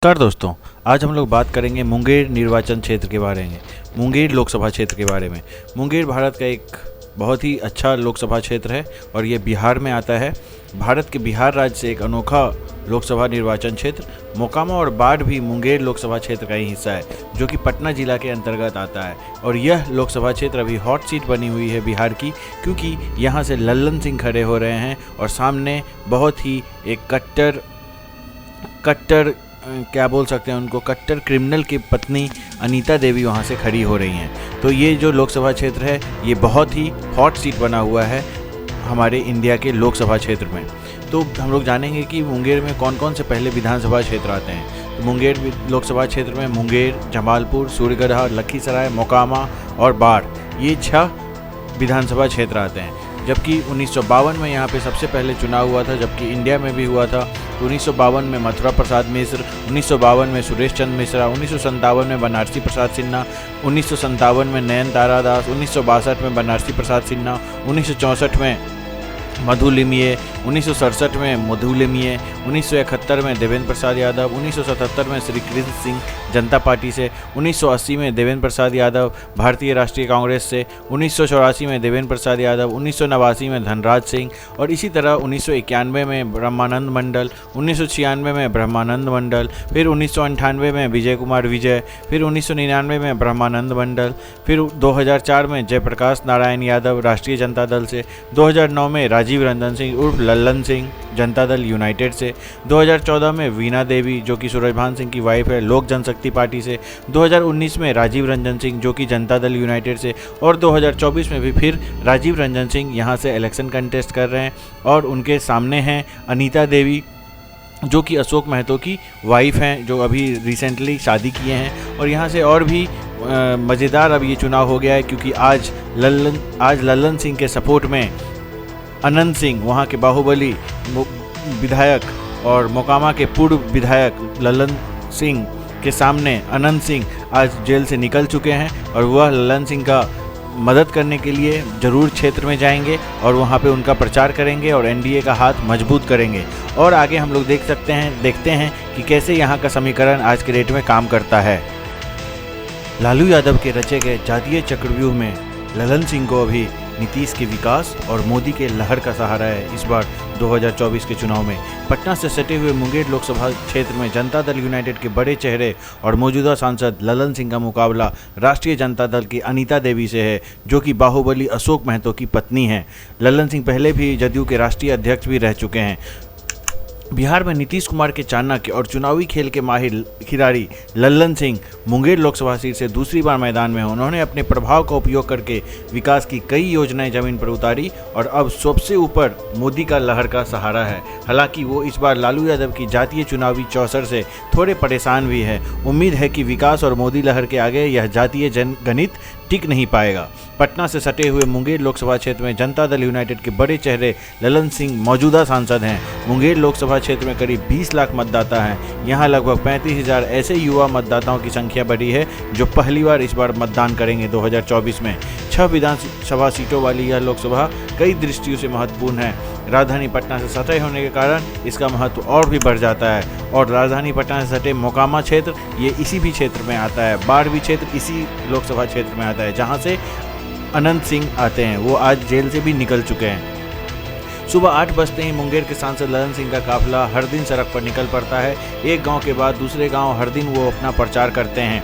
नमस्कार दोस्तों। आज हम लोग बात करेंगे मुंगेर निर्वाचन क्षेत्र के बारे में, मुंगेर लोकसभा क्षेत्र के बारे में। मुंगेर भारत का एक बहुत ही अच्छा लोकसभा क्षेत्र है और ये बिहार में आता है। भारत के बिहार राज्य से एक अनोखा लोकसभा निर्वाचन क्षेत्र। मोकामा और बाढ़ भी मुंगेर लोकसभा क्षेत्र का ही हिस्सा है, जो कि पटना जिला के अंतर्गत आता है। और यह लोकसभा क्षेत्र अभी हॉट सीट बनी हुई है बिहार की, क्योंकि यहाँ से लल्लन सिंह खड़े हो रहे हैं और सामने बहुत ही एक कट्टर क्या बोल सकते हैं उनको, कट्टर क्रिमिनल की पत्नी अनीता देवी वहां से खड़ी हो रही हैं। तो ये जो लोकसभा क्षेत्र है ये बहुत ही हॉट सीट बना हुआ है हमारे इंडिया के लोकसभा क्षेत्र में। तो हम लोग जानेंगे कि मुंगेर में कौन कौन से पहले विधानसभा क्षेत्र आते हैं। तो मुंगेर लोकसभा क्षेत्र में मुंगेर, जमालपुर, सूर्यगढ़, लखीसराय, मोकामा और बाढ़, ये 6 विधानसभा क्षेत्र आते हैं। जबकि 1952 में यहाँ पे सबसे पहले चुनाव हुआ था, जबकि इंडिया में भी हुआ था। तो 1952 में मथुरा प्रसाद मिश्र, 1952 में सुरेश चंद्र मिश्रा, 1957 में बनारसी प्रसाद सिन्हा, 1957 में नयन तारा दास, 1962 में बनारसी प्रसाद सिन्हा, 1964 में मधु लिमिये, 1967 में मधु लिमिये, 1971 में देवेंद्र प्रसाद यादव, 1977 में श्री कृष्ण सिंह जनता पार्टी से, 1980 में देवेंद्र प्रसाद यादव भारतीय राष्ट्रीय कांग्रेस से, 1984 में देवेंद्र प्रसाद यादव, 1989 में धनराज सिंह, और इसी तरह 1991 में ब्रह्मानंद मंडल, 1996 में ब्रह्मानंद मंडल, फिर 1998 में विजय कुमार विजय, फिर 1999 में ब्रह्मानंद मंडल, फिर 2004 में जयप्रकाश नारायण यादव राष्ट्रीय जनता दल से, 2009 में राजीव रंजन सिंह उर्फ लल्लन सिंह जनता दल यूनाइटेड से, 2014 में वीणा देवी जो कि सूरजभान सिंह की वाइफ है लोक जनशक्ति पार्टी से, 2019 में राजीव रंजन सिंह जो कि जनता दल यूनाइटेड से, और 2024 में भी फिर राजीव रंजन सिंह यहाँ से इलेक्शन कंटेस्ट कर रहे हैं। और उनके सामने हैं अनीता देवी जो कि अशोक महतो की वाइफ हैं, जो अभी रिसेंटली शादी किए हैं। और यहाँ से और भी मज़ेदार अब ये चुनाव हो गया है, क्योंकि आज लल्लन सिंह के सपोर्ट में अनंत सिंह, वहाँ के बाहुबली विधायक और मोकामा के पूर्व विधायक लल्लन सिंह के सामने अनंत सिंह आज जेल से निकल चुके हैं। और वह लल्लन सिंह का मदद करने के लिए जरूर क्षेत्र में जाएंगे और वहाँ पे उनका प्रचार करेंगे और एनडीए का हाथ मजबूत करेंगे। और आगे हम लोग देखते हैं कि कैसे यहाँ का समीकरण आज के डेट में काम करता है। लालू यादव के रचे गए जातीय चक्रव्यूह में लल्लन सिंह को अभी नीतीश के विकास और मोदी के लहर का सहारा है। इस बार 2024 के चुनाव में पटना से सटे हुए मुंगेर लोकसभा क्षेत्र में जनता दल यूनाइटेड के बड़े चेहरे और मौजूदा सांसद लल्लन सिंह का मुकाबला राष्ट्रीय जनता दल की अनीता देवी से है, जो कि बाहुबली अशोक महतो की पत्नी हैं। लल्लन सिंह पहले भी जदयू के राष्ट्रीय अध्यक्ष भी रह चुके हैं। बिहार में नीतीश कुमार के चाणक्य और चुनावी खेल के माहिर खिलाड़ी लल्लन सिंह मुंगेर लोकसभा सीट से दूसरी बार मैदान में हैं। उन्होंने अपने प्रभाव का उपयोग करके विकास की कई योजनाएं जमीन पर उतारी और अब सबसे ऊपर मोदी का लहर का सहारा है। हालांकि वो इस बार लालू यादव की जातीय चुनावी चौसर से थोड़े परेशान भी है। उम्मीद है कि विकास और मोदी लहर के आगे यह जातीय जनगणित टिक नहीं पाएगा। पटना से सटे हुए मुंगेर लोकसभा क्षेत्र में जनता दल यूनाइटेड के बड़े चेहरे लल्लन सिंह मौजूदा सांसद हैं। मुंगेर लोकसभा क्षेत्र में करीब 20 लाख मतदाता हैं। यहाँ लगभग 35,000 ऐसे युवा मतदाताओं की संख्या बढ़ी है जो पहली बार इस बार मतदान करेंगे 2024 में। 6 विधानसभा सीटों वाली यह लोकसभा कई दृष्टियों से महत्वपूर्ण है। राजधानी पटना से सटे होने के कारण इसका महत्व और भी बढ़ जाता है। और राजधानी पटना से सटे मोकामा क्षेत्र ये इसी भी क्षेत्र में आता है। बाढ़ भी क्षेत्र इसी लोकसभा क्षेत्र में आता है, जहाँ से अनंत सिंह आते हैं। वो आज जेल से भी निकल चुके हैं। सुबह 8 बजते ही मुंगेर के सांसद लल्लन सिंह का काफिला हर दिन सड़क पर निकल पड़ता है। एक गांव के बाद दूसरे गांव हर दिन वो अपना प्रचार करते हैं।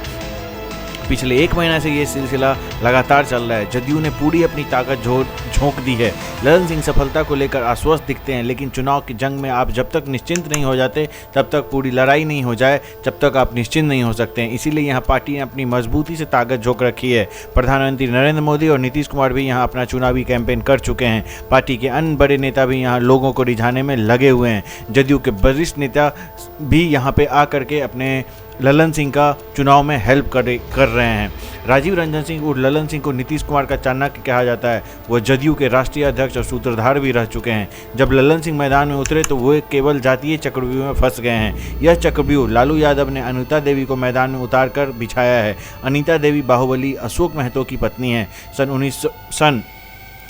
पिछले 1 महीना से ये सिलसिला लगातार चल रहा है। जदयू ने पूरी अपनी ताकत झोंक दी है। लल्लन सिंह सफलता को लेकर आश्वस्त दिखते हैं, लेकिन चुनाव की जंग में आप जब तक निश्चिंत नहीं हो जाते, तब तक पूरी लड़ाई नहीं हो जाए, जब तक आप निश्चिंत नहीं हो सकते हैं। इसीलिए यहाँ पार्टी ने अपनी मजबूती से ताकत झोंक रखी है। प्रधानमंत्री नरेंद्र मोदी और नीतीश कुमार भी यहाँ अपना चुनावी कैंपेन कर चुके हैं। पार्टी के अन्य बड़े नेता भी यहाँ लोगों को रिझाने में लगे हुए हैं। जदयू के वरिष्ठ नेता भी यहाँ पे आकर के अपने लल्लन सिंह का चुनाव में हेल्प कर रहे हैं। राजीव रंजन सिंह और लल्लन सिंह को नीतीश कुमार का चाणक्य कहा जाता है। वो जदयू के राष्ट्रीय अध्यक्ष और सूत्रधार भी रह चुके हैं। जब लल्लन सिंह मैदान में उतरे तो वो केवल जातीय चक्रव्यूह में फंस गए हैं। यह चक्रव्यूह लालू यादव ने अनीता देवी को मैदान में उतार कर बिछाया है। अनीता देवी बाहुबली अशोक महतो की पत्नी हैं। सन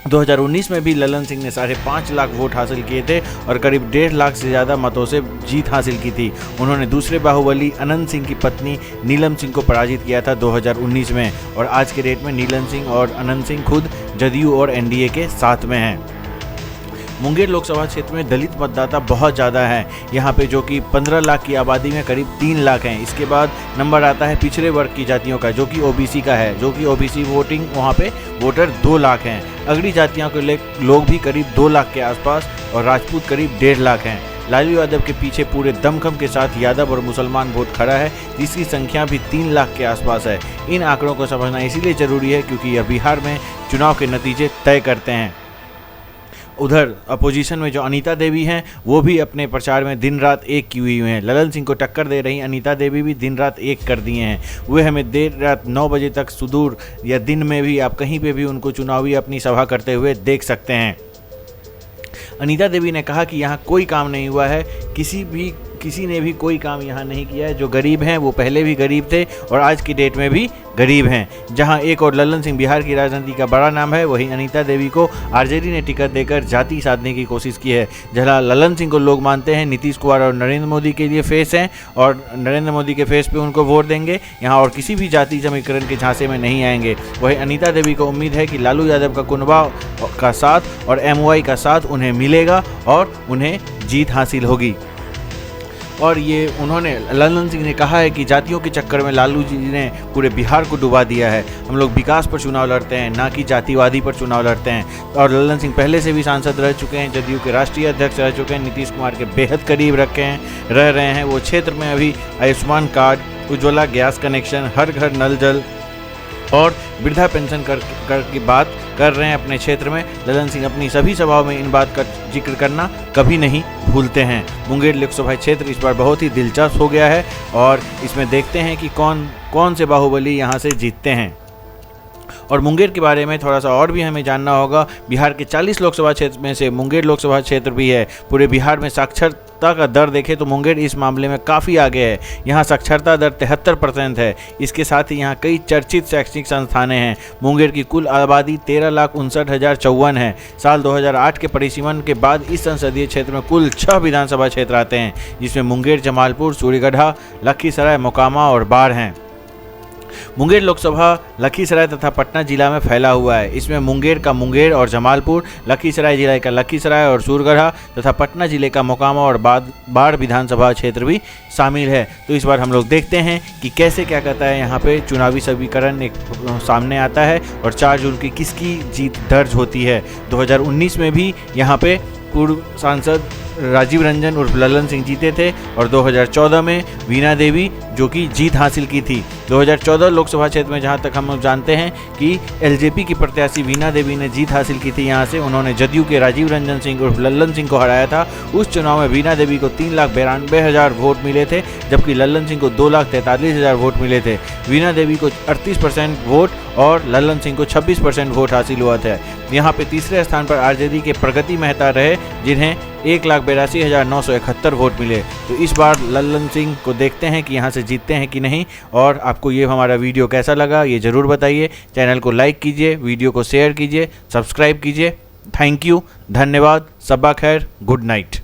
2019 में भी ललन सिंह ने 5.5 लाख वोट हासिल किए थे और करीब 1.5 लाख से ज़्यादा मतों से जीत हासिल की थी। उन्होंने दूसरे बाहुबली अनंत सिंह की पत्नी नीलम सिंह को पराजित किया था 2019 में, और आज के डेट में नीलम सिंह और अनंत सिंह खुद जदयू और एनडीए के साथ में हैं। मुंगेर लोकसभा क्षेत्र में दलित मतदाता बहुत ज़्यादा हैं, यहाँ पे जो कि 15 लाख की आबादी में करीब 3 लाख हैं। इसके बाद नंबर आता है पिछड़े वर्ग की जातियों का, जो कि ओबीसी का है, जो कि ओबीसी वोटिंग वहाँ पे वोटर 2 लाख हैं। अगड़ी जातियों के लोग भी करीब 2 लाख के आसपास और राजपूत करीब 1.5 लाख हैं। लालू यादव के पीछे पूरे दमखम के साथ यादव और मुसलमान वोट खड़ा है, जिसकी संख्या भी 3 लाख के आसपास है। इन आंकड़ों को समझना इसीलिए ज़रूरी है क्योंकि यह बिहार में चुनाव के नतीजे तय करते हैं। उधर अपोजिशन में जो अनीता देवी हैं वो भी अपने प्रचार में दिन रात एक की हुई हैं। ललन सिंह को टक्कर दे रही अनीता देवी भी दिन रात एक कर दिए हैं। वे हमें देर रात 9 बजे तक सुदूर या दिन में भी आप कहीं पे भी उनको चुनावी अपनी सभा करते हुए देख सकते हैं। अनीता देवी ने कहा कि यहाँ कोई काम नहीं हुआ है, किसी ने भी कोई काम यहाँ नहीं किया है। जो गरीब हैं वो पहले भी गरीब थे और आज की डेट में भी गरीब हैं। जहाँ एक और ललन सिंह बिहार की राजनीति का बड़ा नाम है, वहीं अनीता देवी को आरजेडी ने टिकट देकर जाति साधने की कोशिश की है। जहाँ ललन सिंह को लोग मानते हैं नीतीश कुमार और नरेंद्र मोदी के लिए फेस हैं और नरेंद्र मोदी के फेस पे उनको वोट देंगे, यहाँ और किसी भी जाति समीकरण के झांसे में नहीं आएंगे। वहीं अनीता देवी को उम्मीद है कि लालू यादव का कुनबा का साथ और एमओआई का साथ उन्हें मिलेगा और उन्हें जीत हासिल होगी। और ये उन्होंने ललन सिंह ने कहा है कि जातियों के चक्कर में लालू जी ने पूरे बिहार को डुबा दिया है। हम लोग विकास पर चुनाव लड़ते हैं, ना कि जातिवादी पर चुनाव लड़ते हैं। और ललन सिंह पहले से भी सांसद रह चुके हैं, जदयू के राष्ट्रीय अध्यक्ष रह चुके हैं, नीतीश कुमार के बेहद करीब रह रहे हैं। वो क्षेत्र में अभी Ayushman card, Ujjwala gas connection, Har Ghar Nal जल और वृद्धा पेंशन की बात कर रहे हैं अपने क्षेत्र में। ललन सिंह अपनी सभी सभाओं में इन बात का जिक्र करना कभी नहीं भूलते हैं। मुंगेर लोकसभा क्षेत्र इस बार बहुत ही दिलचस्प हो गया है और इसमें देखते हैं कि कौन से बाहुबली यहाँ से जीतते हैं। और मुंगेर के बारे में थोड़ा सा और भी हमें जानना होगा। बिहार के 40 लोकसभा क्षेत्र में से मुंगेर लोकसभा क्षेत्र भी है। पूरे बिहार में साक्षरता का दर देखें तो मुंगेर इस मामले में काफ़ी आगे है। यहाँ साक्षरता दर 73% है। इसके साथ ही यहाँ कई चर्चित शैक्षणिक संस्थानें हैं। मुंगेर की कुल आबादी 13,59,054 है। साल 2008 के परिसीमन के बाद इस संसदीय क्षेत्र में कुल 6 विधानसभा क्षेत्र आते हैं, जिसमें मुंगेर, जमालपुर, सूर्यगढ़ा, लखीसराय, मोकामा और बाढ़ हैं। मुंगेर लोकसभा लखीसराय तथा पटना जिला में फैला हुआ है। इसमें मुंगेर का मुंगेर और जमालपुर, लखीसराय जिले का लखीसराय और सूरगढ़ा तथा पटना जिले का मोकामा और बाढ़ विधानसभा क्षेत्र भी शामिल है। तो इस बार हम लोग देखते हैं कि कैसे क्या कहता है यहाँ पे चुनावी समीकरण एक सामने आता है और 4 जून की किसकी जीत दर्ज होती है। 2019 में भी यहाँ पे पूर्व सांसद राजीव रंजन उर्फ ललन सिंह जीते थे और 2014 में वीणा देवी जो कि जीत हासिल की थी। 2014 लोकसभा क्षेत्र में जहां तक हम लोग जानते हैं कि एलजेपी की प्रत्याशी वीणा देवी ने जीत हासिल की थी। यहां से उन्होंने जदयू के राजीव रंजन सिंह उर्फ ललन सिंह को हराया था। उस चुनाव में वीणा देवी को 3,92,000 वोट मिले थे, जबकि ललन सिंह को 2,43,000 वोट मिले थे। वीणा देवी को 38% वोट और ललन सिंह को 26% वोट हासिल हुआ था। यहाँ पे तीसरे स्थान पर आरजेडी के प्रगति मेहता रहे, जिन्हें 1,82,971 वोट मिले। तो इस बार ललन सिंह को देखते हैं कि यहाँ से जीतते हैं कि नहीं। और आपको ये हमारा वीडियो कैसा लगा ये ज़रूर बताइए। चैनल को लाइक कीजिए, वीडियो को शेयर कीजिए, सब्सक्राइब कीजिए। थैंक यू, धन्यवाद, सबा खैर, गुड नाइट।